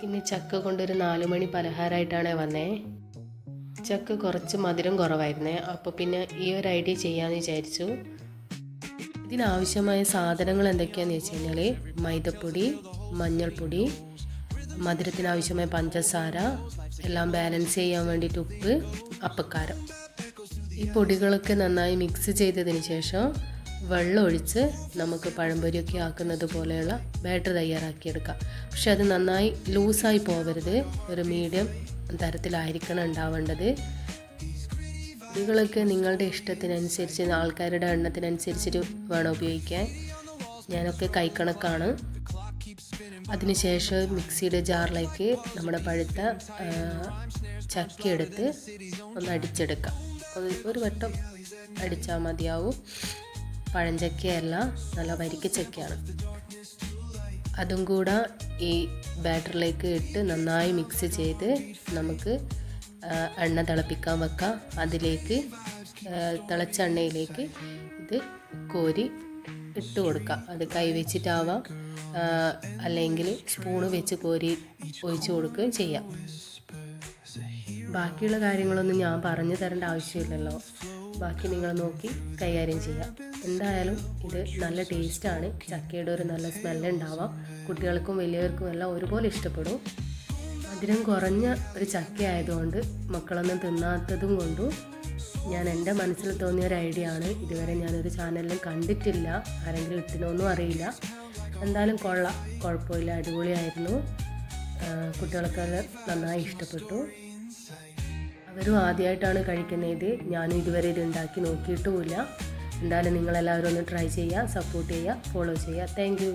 ഇന്ന് ചക്ക കൊണ്ടൊരു 4 മണി പലഹാരമായിട്ടാണ് വന്നേ. ചക്ക കുറച്ച് മധുരം കുറവായിരുന്നേ, അപ്പോൾ പിന്നെ ഈ ഒരു ഐഡിയ ചെയ്യാമെന്ന് വിചാരിച്ചു. ഇതിനാവശ്യമായ സാധനങ്ങൾ എന്തൊക്കെയാണെന്ന് വെച്ച് കഴിഞ്ഞാൽ മൈദപ്പൊടി, മഞ്ഞൾപ്പൊടി, മധുരത്തിനാവശ്യമായ പഞ്ചസാര, എല്ലാം ബാലൻസ് ചെയ്യാൻ വേണ്ടിയിട്ട് ഉപ്പ്, അപ്പക്കാരം. ഈ പൊടികളൊക്കെ നന്നായി മിക്സ് ചെയ്തതിന് ശേഷം വെള്ളം ഒഴിച്ച് നമുക്ക് പഴംപൊരിയൊക്കെ ആക്കുന്നത് പോലെയുള്ള ബാറ്റർ തയ്യാറാക്കിയെടുക്കാം. പക്ഷെ അത് നന്നായി ലൂസായി പോകരുത്, ഒരു മീഡിയം തരത്തിലായിരിക്കണം ഉണ്ടാവേണ്ടത്. പൊടികളൊക്കെ നിങ്ങളുടെ ഇഷ്ടത്തിനനുസരിച്ച്, ആൾക്കാരുടെ എണ്ണത്തിനനുസരിച്ചിട്ട് വേണം ഉപയോഗിക്കാൻ. ഞാനൊക്കെ കൈക്കണക്കാണ്. അതിനുശേഷം മിക്സിയുടെ ജാറിലേക്ക് നമ്മുടെ പഴുത്ത ചക്ക എടുത്ത് ഒന്ന് അടിച്ചെടുക്കാം. ഒരു വട്ടം അടിച്ചാൽ മതിയാവും. പഴഞ്ചക്കയല്ല, നല്ല വരിക്ക ചക്കയാണ്. അതും കൂടെ ഈ ബാറ്ററിലേക്ക് ഇട്ട് നന്നായി മിക്സ് ചെയ്ത് നമുക്ക് എണ്ണ തിളപ്പിക്കാൻ വെക്കാം. അതിലേക്ക് തിളച്ച എണ്ണയിലേക്ക് ഇത് കോരി ഇട്ട് കൊടുക്കാം. അത് കൈ വെച്ചിട്ടാവാം, അല്ലെങ്കിൽ സ്പൂണ് വെച്ച് കോരി ഒഴിച്ച് കൊടുക്കുകയും ചെയ്യാം. ബാക്കിയുള്ള കാര്യങ്ങളൊന്നും ഞാൻ പറഞ്ഞു തരേണ്ട ആവശ്യമില്ലല്ലോ, ബാക്കി നിങ്ങൾ നോക്കി കൈകാര്യം ചെയ്യാം. എന്തായാലും ഇത് നല്ല ടേസ്റ്റാണ്. ചക്കയുടെ ഒരു നല്ല സ്മെല്ലുണ്ടാവാം. കുട്ടികൾക്കും വലിയവർക്കും എല്ലാം ഒരുപോലെ ഇഷ്ടപ്പെടും. മധുരം കുറഞ്ഞ ഒരു ചക്ക ആയതുകൊണ്ട് മക്കളൊന്നും തിന്നാത്തതും കൊണ്ടും ഞാൻ എൻ്റെ മനസ്സിൽ തോന്നിയ ഒരു ഐഡിയ ആണ്. ഇതുവരെ ഞാനൊരു ചാനലിലും കണ്ടിട്ടില്ല, ആരെങ്കിലും ഇട്ടിനൊന്നും അറിയില്ല. എന്തായാലും കൊള്ളാം, കുഴപ്പമില്ല, അടിപൊളിയായിരുന്നു. കുട്ടികൾക്കെല്ലാം നന്നായി ഇഷ്ടപ്പെട്ടു. അവരും ആദ്യമായിട്ടാണ് കഴിക്കുന്നത്. ഞാനും ഇതുവരെ ഇത് ഉണ്ടാക്കി നോക്കിയിട്ടുമില്ല. എന്തായാലും നിങ്ങളെല്ലാവരും ഒന്ന് ട്രൈ ചെയ്യുക, സപ്പോർട്ട് ചെയ്യുക, ഫോളോ ചെയ്യുക. Thank you.